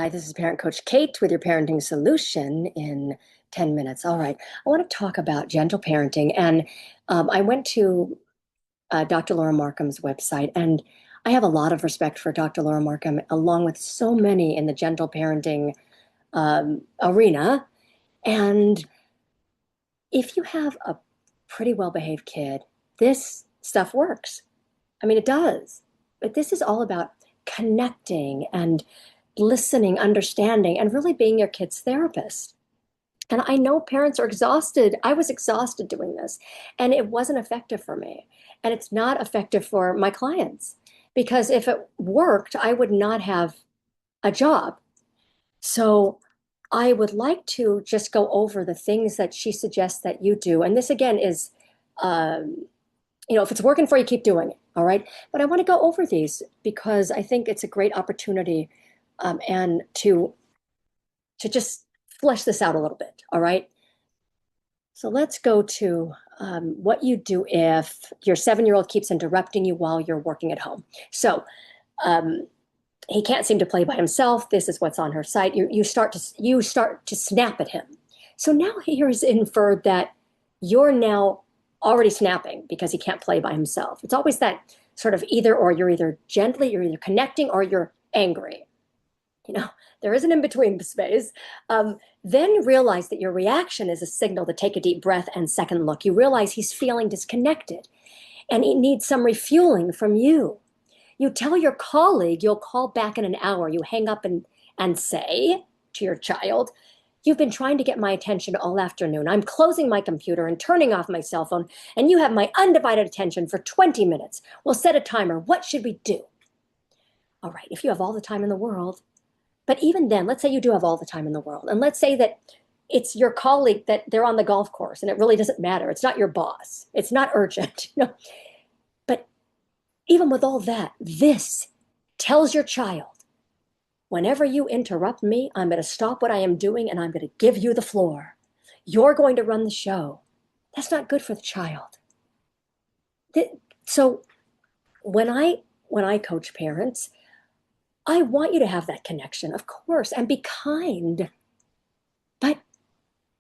Hi, this is Parent Coach Kate with your parenting solution in 10 minutes. All right. I want to talk about gentle parenting. And I went to Dr. Laura Markham's website, and I have a lot of respect for Dr. Laura Markham, along with so many in the gentle parenting arena. And if you have a pretty well-behaved kid, this stuff works. I mean, it does. But this is all about connecting and listening, understanding, and really being your kid's therapist. And I know parents are exhausted. I was exhausted doing this, and it wasn't effective for me. And it's not effective for my clients because if it worked, I would not have a job. So I would like to just go over the things that she suggests that you do. And this again is, um, if it's working for you, keep doing it. All right. But I want to go over these because I think it's a great opportunity and to just flesh this out a little bit. All right. So let's go to what you do if your 7-year-old keeps interrupting you while you're working at home. So he can't seem to play by himself. This is what's on her site. You start to snap at him. So now here's inferred that you're now already snapping because he can't play by himself. It's always that sort of either or. You're either connecting or you're angry. There is an in-between space. Then realize that your reaction is a signal to take a deep breath and second look. You realize he's feeling disconnected and he needs some refueling from you. You tell your colleague you'll call back in an hour. You hang up and say to your child, "You've been trying to get my attention all afternoon. I'm closing my computer and turning off my cell phone, and you have my undivided attention for 20 minutes. We'll set a timer. What should we do?" All right, if you have all the time in the world, but even then, let's say you do have all the time in the world, and let's say that it's your colleague that they're on the golf course, and it really doesn't matter. It's not your boss. It's not urgent. But even with all that, this tells your child, whenever you interrupt me, I'm going to stop what I am doing and I'm going to give you the floor. You're going to run the show. That's not good for the child. So when I coach parents, I want you to have that connection, of course, and be kind. But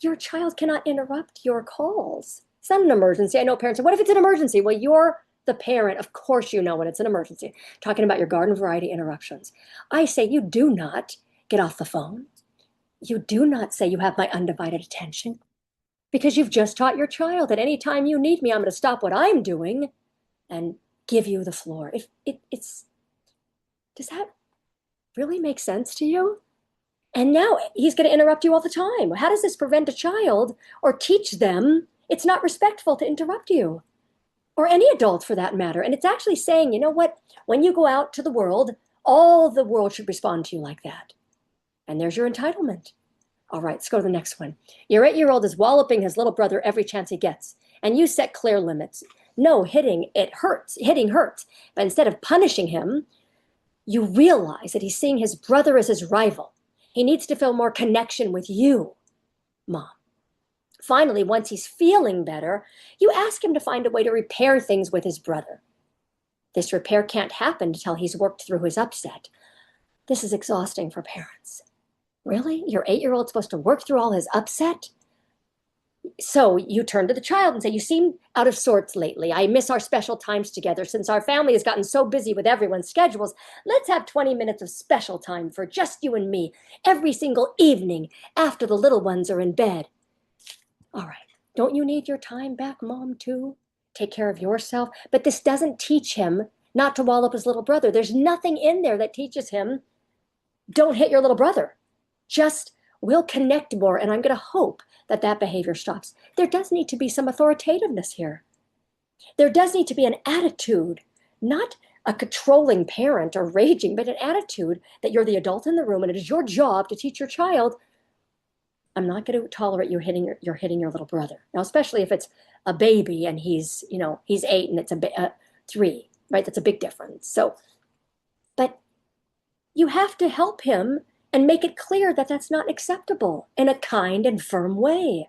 your child cannot interrupt your calls. It's not an emergency. I know parents say, what if it's an emergency? Well, you're the parent. Of course you know when it's an emergency. Talking about your garden variety interruptions. I say you do not get off the phone. You do not say you have my undivided attention because you've just taught your child that any time you need me, I'm going to stop what I'm doing and give you the floor. Does that really make sense to you? And now he's going to interrupt you all the time. How does this prevent a child or teach them it's not respectful to interrupt you? Or any adult for that matter. And it's actually saying, you know what? When you go out to the world, all the world should respond to you like that. And there's your entitlement. All right, let's go to the next one. Your 8-year-old is walloping his little brother every chance he gets. And you set clear limits. No, it hurts. Hitting hurts. But instead of punishing him, you realize that he's seeing his brother as his rival. He needs to feel more connection with you, Mom. Finally, once he's feeling better, you ask him to find a way to repair things with his brother. This repair can't happen until he's worked through his upset. This is exhausting for parents. Really? Your 8-year-old's supposed to work through all his upset? So you turn to the child and say, you seem out of sorts lately. I miss our special times together. Since our family has gotten so busy with everyone's schedules, let's have 20 minutes of special time for just you and me every single evening after the little ones are in bed. All right. Don't you need your time back, Mom, too? Take care of yourself. But this doesn't teach him not to wallop his little brother. There's nothing in there that teaches him, don't hit your little brother. Just, we'll connect more, and I'm going to hope that behavior stops. There does need to be some authoritativeness here. There does need to be an attitude, not a controlling parent or raging, but an attitude that you're the adult in the room and it is your job to teach your child, I'm not going to tolerate you hitting your little brother. Now, especially if it's a baby and he's 8 and it's 3, right? That's a big difference. So, but you have to help him and make it clear that that's not acceptable in a kind and firm way.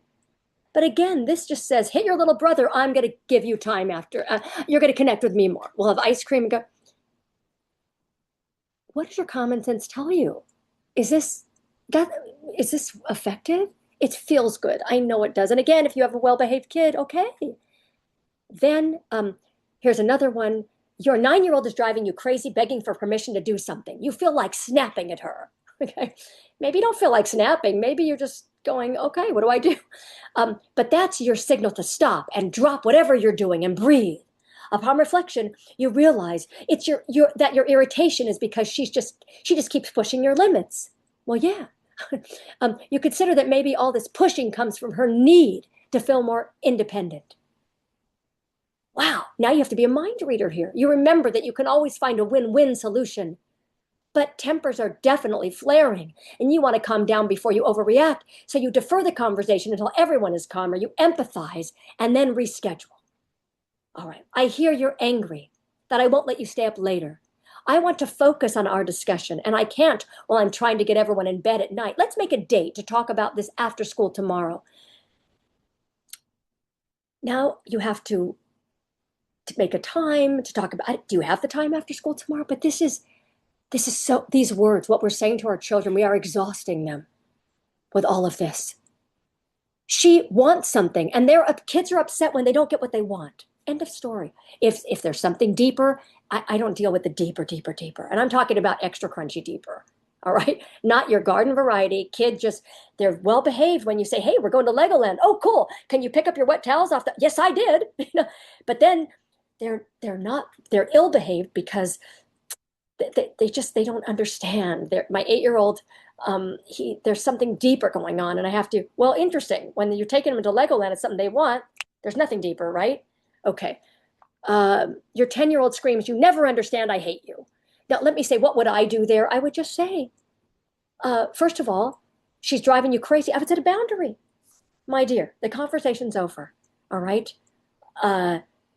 But again, this just says, hit your little brother. I'm going to give you time after. You're going to connect with me more. We'll have ice cream and go. What does your common sense tell you? is this that is this effective? It feels good. I know it does. And again, if you have a well-behaved kid, okay. Then here's another one. Your 9-year-old is driving you crazy, begging for permission to do something. You feel like snapping at her. Okay. Maybe you don't feel like snapping. Maybe you're just going, okay, what do I do? But that's your signal to stop and drop whatever you're doing and breathe. Upon reflection, you realize it's that your irritation is because she just keeps pushing your limits. Well, yeah. You consider that maybe all this pushing comes from her need to feel more independent. Wow, now you have to be a mind reader here. You remember that you can always find a win-win solution, but tempers are definitely flaring and you want to calm down before you overreact. So you defer the conversation until everyone is calmer. You empathize and then reschedule. All right, I hear you're angry that I won't let you stay up later. I want to focus on our discussion and I can't while I'm trying to get everyone in bed at night. Let's make a date to talk about this after school tomorrow. Now you have to make a time to talk about, do you have the time after school tomorrow? But this is so, these words, what we're saying to our children, we are exhausting them with all of this. She wants something and kids are upset when they don't get what they want. End of story. If there's something deeper, I don't deal with the deeper. And I'm talking about extra crunchy deeper. All right. Not your garden variety. Kid they're well behaved when you say, hey, we're going to Legoland. Oh, cool. Can you pick up your wet towels off Yes, I did. But then they're ill behaved because they don't understand. My 8-year-old, there's something deeper going on, and I have to. Well, interesting. When you're taking them into Legoland, it's something they want. There's nothing deeper, right? Okay. Your 10-year-old screams, "You never understand. I hate you." Now, let me say, what would I do there? I would just say, first of all, she's driving you crazy. I would set a boundary, my dear. The conversation's over. All right.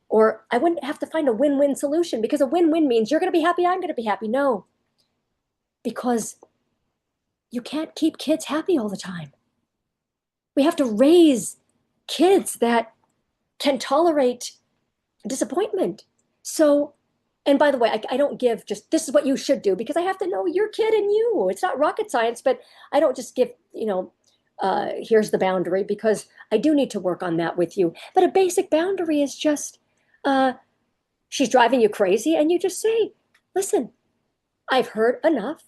Or I wouldn't have to find a win-win solution because a win-win means you're going to be happy, I'm going to be happy. No, because you can't keep kids happy all the time. We have to raise kids that can tolerate disappointment. So, and by the way, I don't give just, this is what you should do because I have to know your kid and you. It's not rocket science, but I don't just give, here's the boundary because I do need to work on that with you. But a basic boundary is just, she's driving you crazy and you just say, listen, I've heard enough.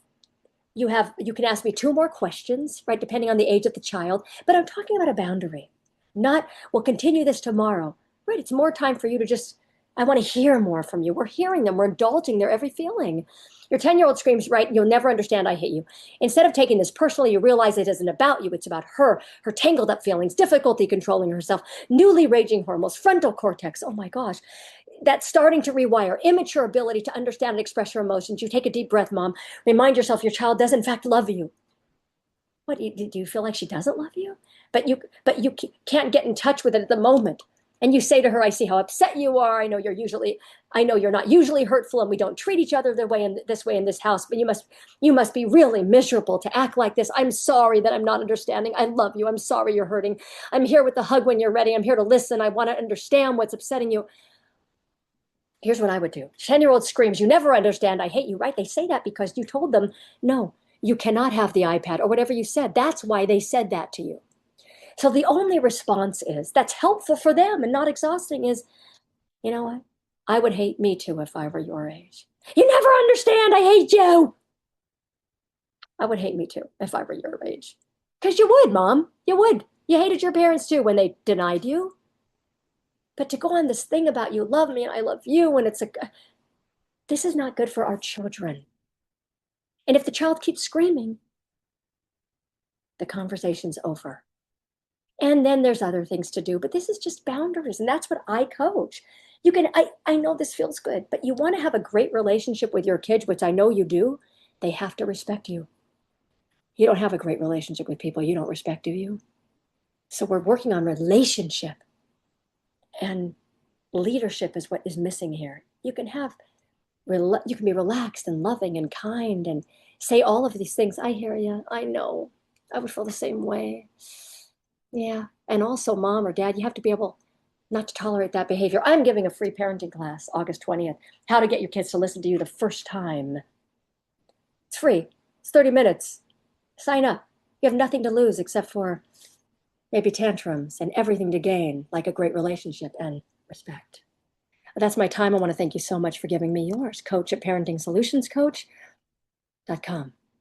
You can ask me 2 more questions, right? Depending on the age of the child, but I'm talking about a boundary, not we'll continue this tomorrow, right? It's more time for you to I want to hear more from you. We're hearing them. We're indulging their every feeling. Your 10-year-old screams, right? You'll never understand. I hate you. Instead of taking this personally, you realize it isn't about you. It's about her tangled up feelings, difficulty controlling herself, newly raging hormones, frontal cortex. Oh my gosh. That's starting to rewire, immature ability to understand and express your emotions. You take a deep breath, mom. Remind yourself your child does in fact love you. What, do you feel like she doesn't love you? But you can't get in touch with it at the moment. And you say to her, I see how upset you are. I know you're not usually hurtful and we don't treat each other this way in this house, but you must be really miserable to act like this. I'm sorry that I'm not understanding. I love you. I'm sorry you're hurting. I'm here with the hug when you're ready. I'm here to listen. I want to understand what's upsetting you. Here's what I would do. 10-year-old screams, you never understand. I hate you, right? They say that because you told them, no, you cannot have the iPad or whatever you said. That's why they said that to you. So the only response that's helpful for them and not exhausting is, you know what? I would hate me too if I were your age. You never understand. I hate you. I would hate me too if I were your age. Because you would, Mom. You would. You hated your parents too when they denied you. But to go on this thing about you love me and I love you, and this is not good for our children. And if the child keeps screaming, the conversation's over. And then there's other things to do, but this is just boundaries. And that's what I coach. I know this feels good, but you want to have a great relationship with your kids, which I know you do. They have to respect you. You don't have a great relationship with people you don't respect, do you? So we're working on relationship. And leadership is what is missing here. You can be relaxed and loving and kind and say all of these things. I hear you. I know. I would feel the same way. Yeah. And also, mom or dad, you have to be able not to tolerate that behavior. I'm giving a free parenting class August 20th. How to get your kids to listen to you the first time. It's free. It's 30 minutes. Sign up. You have nothing to lose except for maybe tantrums and everything to gain, like a great relationship and respect. That's my time. I want to thank you so much for giving me yours. Coach at parentingsolutionscoach.com.